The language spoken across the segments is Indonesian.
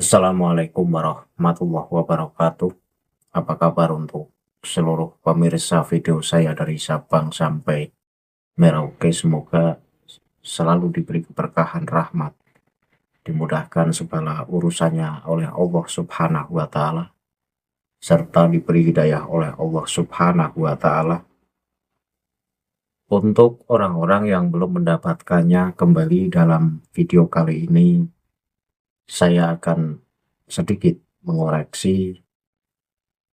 Assalamualaikum warahmatullahi wabarakatuh. Apa kabar untuk seluruh pemirsa video saya dari Sabang sampai Merauke? Semoga selalu diberi keberkahan rahmat, dimudahkan segala urusannya oleh Allah Subhanahu wa Ta'ala, serta diberi hidayah oleh Allah Subhanahu wa Ta'ala. Untuk orang-orang yang belum mendapatkannya, kembali dalam video kali ini saya akan sedikit mengoreksi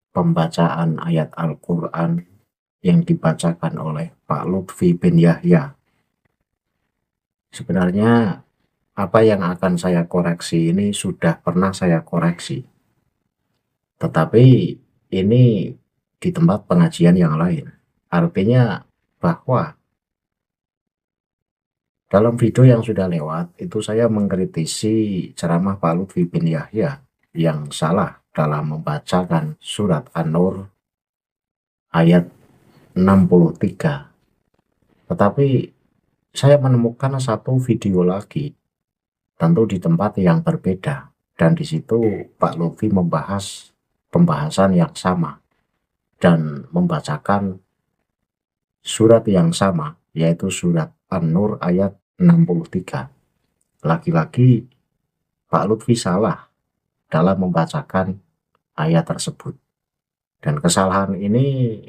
pembacaan ayat Al-Quran yang dibacakan oleh Pak Lutfi bin Yahya. Sebenarnya apa yang akan saya koreksi ini sudah pernah saya koreksi, tetapi ini di tempat pengajian yang lain. Artinya bahwa dalam video yang sudah lewat itu saya mengkritisi ceramah Pak Lutfi bin Yahya yang salah dalam membacakan surat An-Nur ayat 63. Tetapi saya menemukan satu video lagi, tentu di tempat yang berbeda, dan di situ Pak Lutfi membahas pembahasan yang sama dan membacakan surat yang sama, yaitu surat An-Nur ayat 63. Lagi-lagi Pak Lutfi salah dalam membacakan ayat tersebut, dan kesalahan ini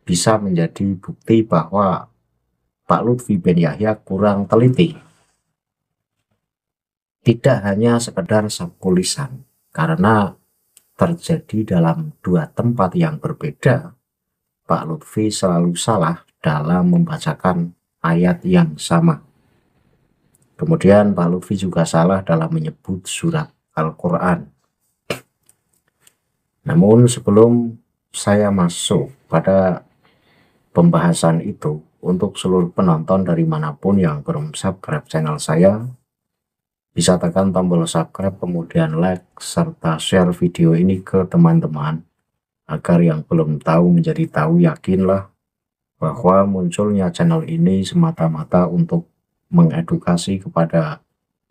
bisa menjadi bukti bahwa Pak Lutfi bin Yahya kurang teliti. Tidak hanya sekedar sabku lisan, karena terjadi dalam dua tempat yang berbeda, Pak Lutfi selalu salah dalam membacakan ayat yang sama. Kemudian Pak Lutfi juga salah dalam menyebut surat Al-Quran. Namun sebelum saya masuk pada pembahasan itu, untuk seluruh penonton dari manapun yang belum subscribe channel saya, bisa tekan tombol subscribe, kemudian like, serta share video ini ke teman-teman, agar yang belum tahu menjadi tahu. Yakinlah bahwa munculnya channel ini semata-mata untuk mengedukasi kepada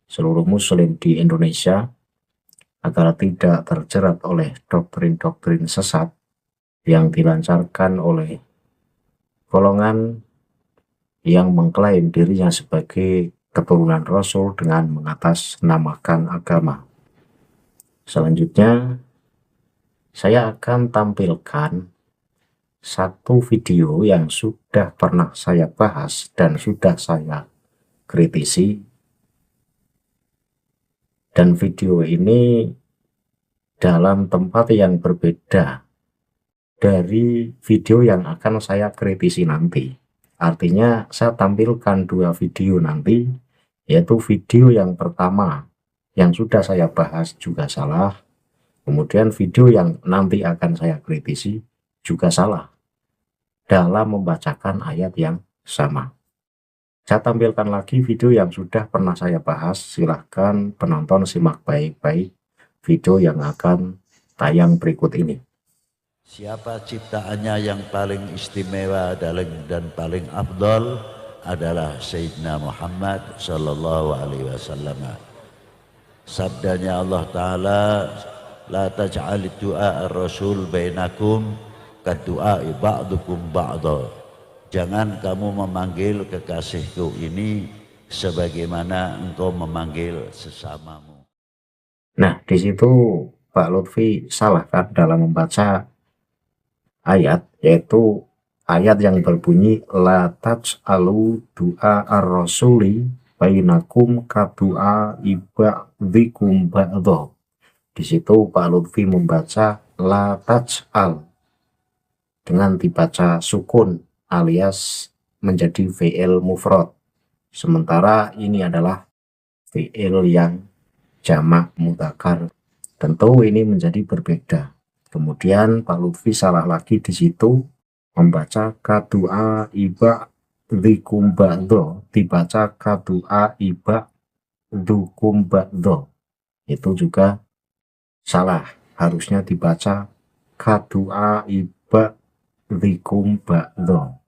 seluruh muslim di Indonesia, agar tidak terjerat oleh doktrin-doktrin sesat yang dilancarkan oleh golongan yang mengklaim dirinya sebagai keturunan Rasul dengan mengatasnamakan agama. Selanjutnya, saya akan tampilkan satu video yang sudah pernah saya bahas dan sudah saya kritisi. Dan video ini dalam tempat yang berbeda dari video yang akan saya kritisi nanti. Artinya saya tampilkan dua video nanti, yaitu video yang pertama yang sudah saya bahas juga salah, kemudian video yang nanti akan saya kritisi juga salah dalam membacakan ayat yang sama. Saya tampilkan lagi video yang sudah pernah saya bahas. Silahkan penonton simak baik-baik video yang akan tayang berikut ini. Siapa ciptaannya yang paling istimewa dan paling afdal adalah Sayyidina Muhammad sallallahu alaihi wasallam. Sabdanya Allah Ta'ala, la taj'al du'a ar-rasul bainakum kadu'a ba'dukum ba'da. Jangan kamu memanggil kekasihku ini sebagaimana engkau memanggil sesamamu. Nah, di situ Pak Lutfi salah kan dalam membaca ayat, yaitu ayat yang berbunyi la taj'alu du'a ar-rasuli bainakum kadu'a iba'dikum ba'dha. Di situ Pak Lutfi membaca la taj'al dengan dibaca sukun alias menjadi fi'il mufrad, sementara ini adalah fi'il yang jamak mudzakkar. Tentu ini menjadi berbeda. Kemudian Pak Lutfi salah lagi di situ membaca kadu'a iba'dikum ba'dha, dibaca kadu'a iba'dukum ba'dha. Itu juga salah, harusnya dibaca kadu'a iba'dikum ba'dha.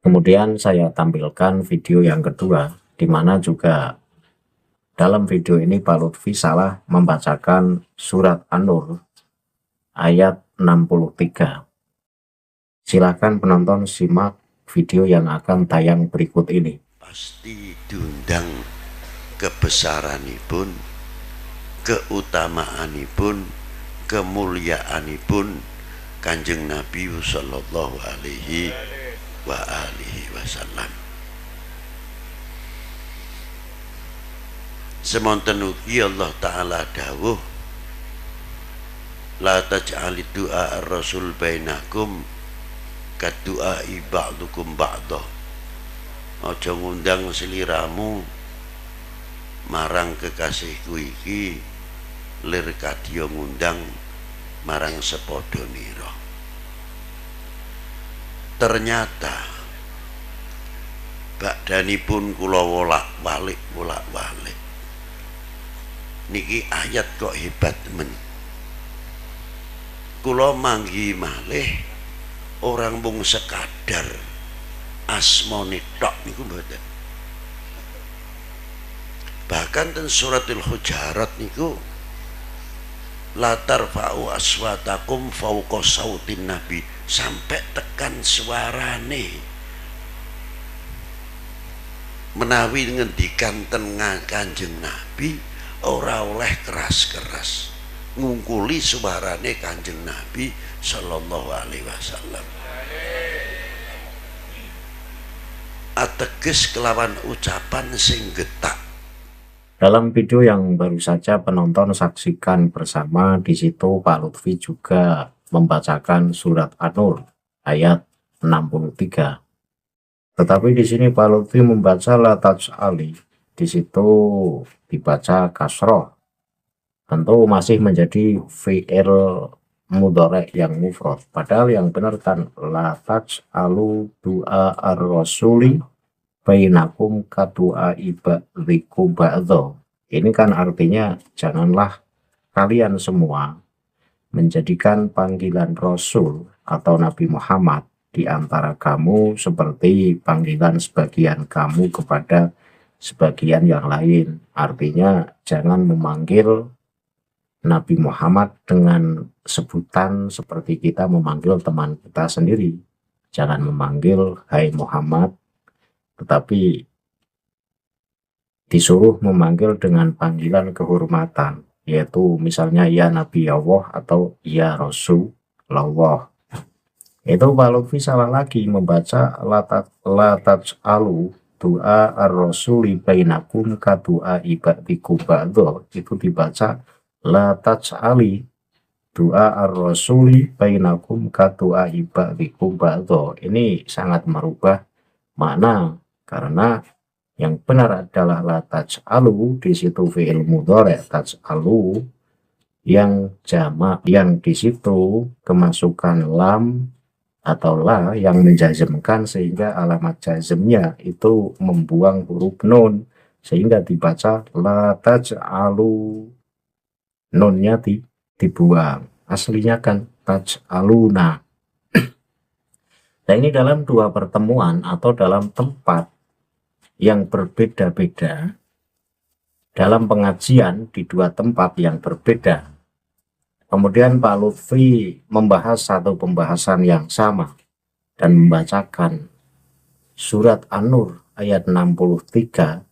Kemudian saya tampilkan video yang kedua, di mana juga dalam video ini Pak Lutfi salah membacakan surat An-Nur ayat 63. Silakan penonton simak video yang akan tayang berikut ini. Pasti diundang kebesaranipun, keutamaanipun, kemuliaanipun Kanjeng Nabi sallallahu alaihi wasallam. Semonten ugi Allah Ta'ala dawuh, la taj'alid du'a ar-rasul bainakum kadu'ai ba'dukum ba'dah. Aja ngundang seliramu marang kekasihku iki lir kadya ngundang marang sepadhanira. Ternyata bakdanipun kula wolak-walik niki ayat kok hebat men. Kula manggi malih orang mung sekadar asmane tok niku mboten. Bahkan ten suratul Hujarat niku la tarfa'u aswatakum fawqa sautin nabi, sampai tekan suarane menawi ngendikan tengah Kanjeng Nabi ora oleh keras-keras, ngungkuli suarane Kanjeng Nabi sallallahu alaihi wasallam. Ateges kelawan ucapan sing getak. Dalam video yang baru saja penonton saksikan bersama, di situ Pak Lutfi juga membacakan surat An-Nur ayat 63. Tetapi di sini Pak Lutfi membaca la taj'ali, di situ dibaca kasroh. Tentu masih menjadi fi'il mudhari yang mufrad. Padahal yang benar kan la taj'alu du'a ar-rasuli bainakum kadu'a ibadikum ba'dho. Ini kan artinya janganlah kalian semua menjadikan panggilan Rasul atau Nabi Muhammad di antara kamu seperti panggilan sebagian kamu kepada sebagian yang lain. Artinya jangan memanggil Nabi Muhammad dengan sebutan seperti kita memanggil teman kita sendiri. Jangan memanggil hai Muhammad, tetapi disuruh memanggil dengan panggilan kehormatan, yaitu misalnya ya Nabi Allah atau ya Rasulullah. Itu Pak Lutfi salah lagi membaca la taj'alu du'a ar-rasuli bainakum kadu'a ibadikum ba'dho. Itu dibaca la taj'ali du'a ar-rasuli bainakum kadu'a ibadikum ba'dho. Ini sangat merubah makna, karena yang benar adalah la taj'alu, di situ fi'il mudhari taj'alu yang jamak, yang di situ kemasukan lam atau la yang menjazmkan, sehingga alamat jazmnya itu membuang huruf nun, sehingga dibaca la taj'alu, nunnya dibuang, aslinya kan taj'aluna. Nah, ini dalam dua pertemuan atau dalam tempat yang berbeda-beda, dalam pengajian di dua tempat yang berbeda, kemudian Pak Lutfi membahas satu pembahasan yang sama dan membacakan surat An-Nur ayat 63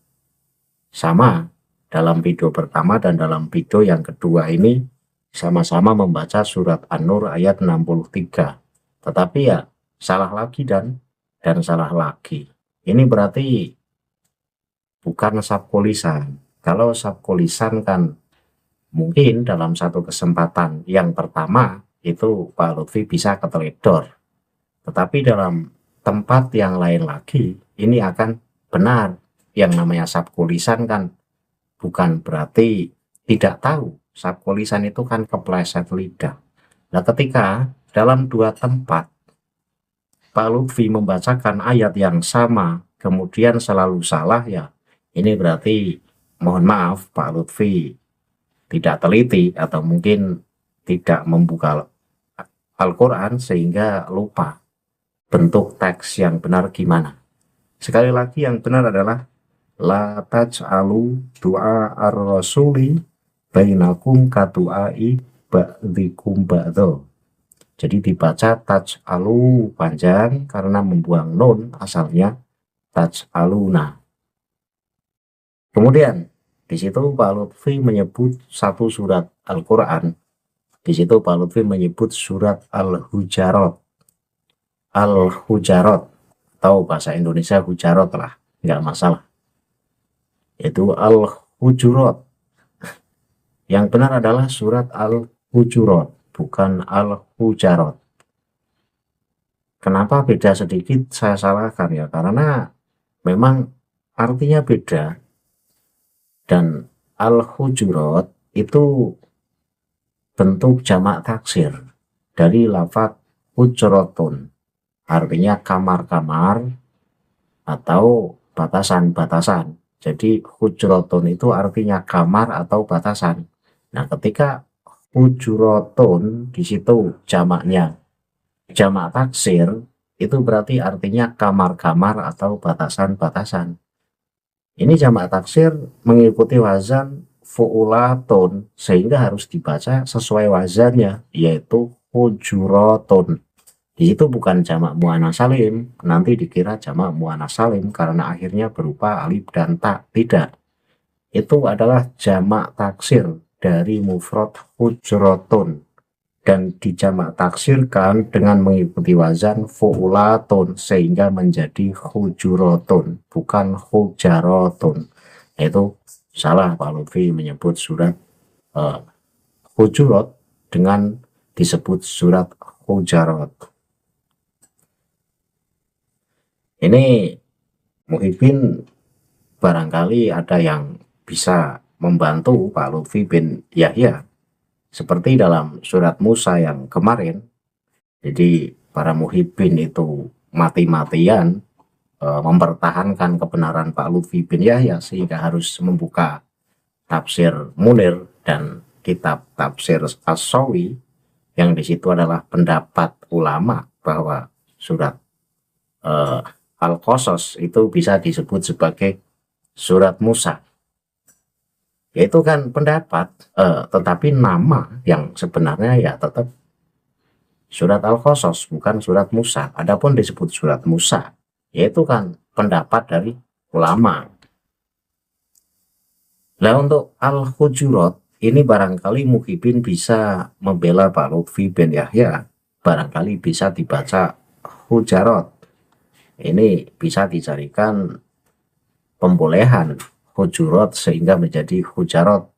sama dalam video pertama, dan dalam video yang kedua ini sama-sama membaca surat An-Nur ayat 63. Tetapi ya salah lagi dan salah lagi. Ini berarti bukan sabko lisan. Kalau sabko lisan kan mungkin dalam satu kesempatan yang pertama itu Pak Lutfi bisa keteledor. Tetapi dalam tempat yang lain lagi ini akan benar. Yang namanya sabko lisan kan bukan berarti tidak tahu. Sabko lisan itu kan kepleset lidah. Nah, ketika dalam dua tempat Pak Lutfi membacakan ayat yang sama kemudian selalu salah, ya ini berarti mohon maaf Pak Lutfi tidak teliti atau mungkin tidak membuka Al-Quran sehingga lupa bentuk teks yang benar gimana. Sekali lagi yang benar adalah la taj'alu du'a ar-rasuli bainakum kadu'ai ba'dikum ba'dha. Jadi dibaca taj'alu panjang karena membuang nun, asalnya taj'aluna. Kemudian di situ Pak Lutfi menyebut satu surat Al-Quran. Di situ Pak Lutfi menyebut surat Al-Hujarat. Al-Hujarat, atau bahasa Indonesia Hujarat lah, nggak masalah. Itu Al-Hujurat. Yang benar adalah surat Al-Hujurat, bukan Al-Hujarat. Kenapa beda sedikit saya salahkan ya, karena memang artinya beda. Dan Al-Hujurat itu bentuk jamak taksir dari lafaz hujratun, artinya kamar-kamar atau batasan-batasan. Jadi hujratun itu artinya kamar atau batasan. Nah, ketika hujuratun di situ jamaknya jamak taksir, itu berarti artinya kamar-kamar atau batasan-batasan. Ini jamak taksir mengikuti wazan fu'ulatun, sehingga harus dibaca sesuai wazannya, yaitu hujuratun. Di situ bukan jamak muannats salim, nanti dikira jamak muannats salim karena akhirnya berupa alif dan ta. Tidak. Itu adalah jamak taksir dari mufrad hujratun, dan dijamak taksirkan dengan mengikuti wazan fu'ulatun sehingga menjadi hujuratun, bukan hujaratun. Itu salah Pak Lutfi menyebut surat Hujurat dengan disebut surat Hujarat. Ini Muhyiddin barangkali ada yang bisa membantu Pak Lutfi bin Yahya, seperti dalam surat Musa yang kemarin. Jadi para Muhyiddin itu mati-matian mempertahankan kebenaran Pak Lutfi bin Yahya, sehingga harus membuka tafsir Munir dan kitab tafsir As-Sawi, yang di situ adalah pendapat ulama bahwa surat Al-Qasas itu bisa disebut sebagai surat Musa. Yaitu kan pendapat, tetapi nama yang sebenarnya ya tetap surat Al-Qasas, bukan surat Musa. Adapun disebut surat Musa, yaitu kan pendapat dari ulama. Nah, untuk Al-Hujurat ini barangkali Muhyiddin bisa membela Pak Lutfi bin Yahya, barangkali bisa dibaca Hujarat. Ini bisa dicarikan pembolehan Hujurat sehingga menjadi Hujarat.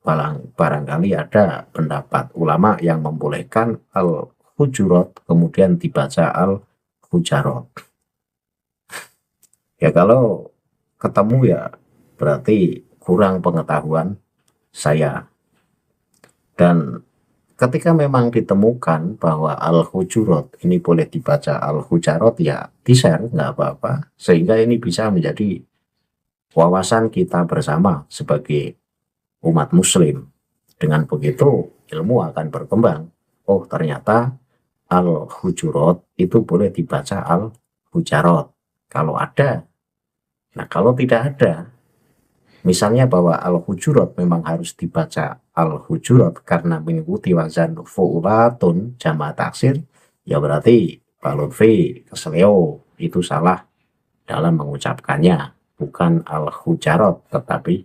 Barangkali ada pendapat ulama yang membolehkan Al-Hujurat kemudian dibaca Al-Hujarat. Ya kalau ketemu ya berarti kurang pengetahuan saya. Dan ketika memang ditemukan bahwa Al-Hujurat ini boleh dibaca Al-Hujarat, ya di-share, nggak apa-apa, sehingga ini bisa menjadi wawasan kita bersama sebagai umat muslim. Dengan begitu ilmu akan berkembang. Oh, ternyata Al-Hujurat itu boleh dibaca Al-Hujarat kalau ada. Nah, kalau tidak ada, misalnya bahwa Al-Hujurat memang harus dibaca Al-Hujurat karena mengikuti wazan fu'ulatun jamak taksir, ya berarti Pak Lutfi keseleo, itu salah dalam mengucapkannya, bukan Al-Hujarat tetapi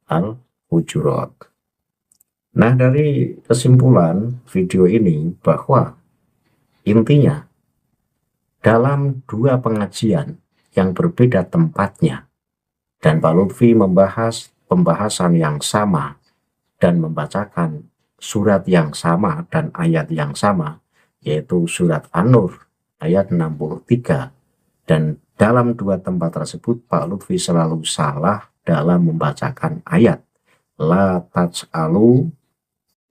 Al-Hujurat. Nah, dari kesimpulan video ini bahwa intinya dalam dua pengajian yang berbeda tempatnya, dan Pak Lutfi membahas pembahasan yang sama dan membacakan surat yang sama dan ayat yang sama, yaitu surat An-Nur ayat 63. Dan dalam dua tempat tersebut Pak Lutfi selalu salah dalam membacakan ayat la taj'alu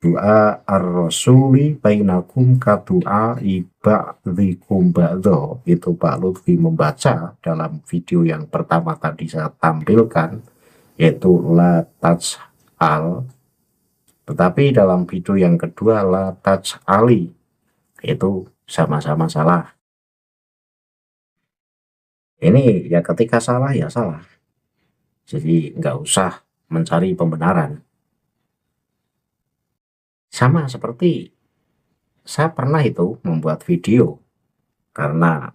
du'a ar-rasuli bainakum kadu'a ba'dikum ba'dha. Itu Pak Lutfi membaca dalam video yang pertama tadi saya tampilkan, yaitu la taj'al. Tetapi dalam video yang kedua la taj'ali, itu sama-sama salah. Ini ya ketika salah ya salah. Jadi nggak usah mencari pembenaran. Sama seperti saya pernah itu membuat video karena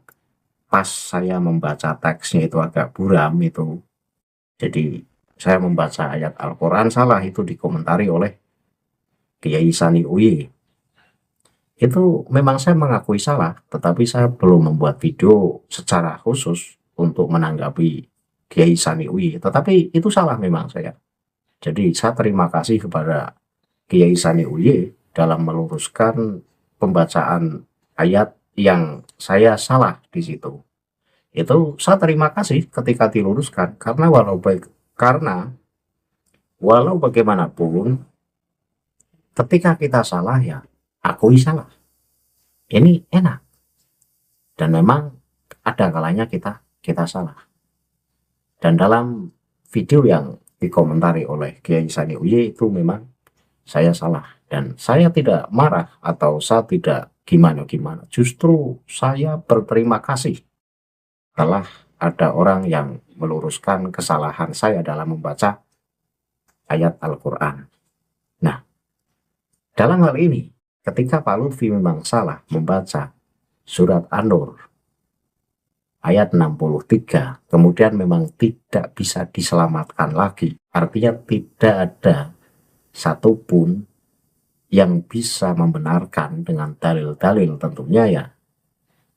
pas saya membaca teksnya itu agak buram itu. Jadi saya membaca ayat Al-Quran salah, itu dikomentari oleh Kiai Sani Uye. Itu memang saya mengakui salah, tetapi saya belum membuat video secara khusus untuk menanggapi Kiai Sani Uye. Tetapi itu salah memang saya. Jadi saya terima kasih kepada Kiai Sani Uye dalam meluruskan pembacaan ayat yang saya salah di situ. Itu saya terima kasih ketika diluruskan, karena walau bagaimanapun ketika kita salah ya akui salah. Ini enak. Dan memang ada kalanya kita salah. Dan dalam video yang dikomentari oleh Kiai Sani Uye itu memang saya salah. Dan saya tidak marah atau saya tidak gimana-gimana. Justru saya berterima kasih telah ada orang yang meluruskan kesalahan saya dalam membaca ayat Al-Quran. Nah, dalam hal ini, ketika Pak Lutfi memang salah membaca surat An-Nur ayat 63, kemudian memang tidak bisa diselamatkan lagi. Artinya tidak ada satupun yang bisa membenarkan dengan dalil-dalil tentunya ya.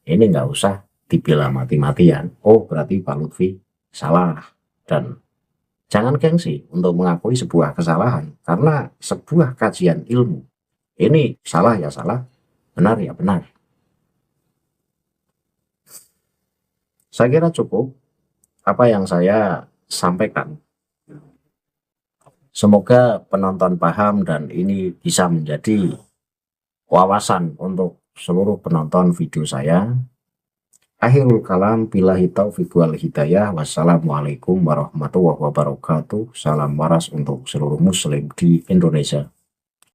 Ini nggak usah dibela mati-matian. Oh, berarti Pak Lutfi salah. Dan jangan gengsi untuk mengakui sebuah kesalahan. Karena sebuah kajian ilmu, ini salah ya salah, benar ya benar. Saya kira cukup apa yang saya sampaikan. Semoga penonton paham dan ini bisa menjadi wawasan untuk seluruh penonton video saya. Akhirul kalam, billahi taufiq wal hidayah. Wassalamualaikum warahmatullahi wabarakatuh. Salam waras untuk seluruh muslim di Indonesia.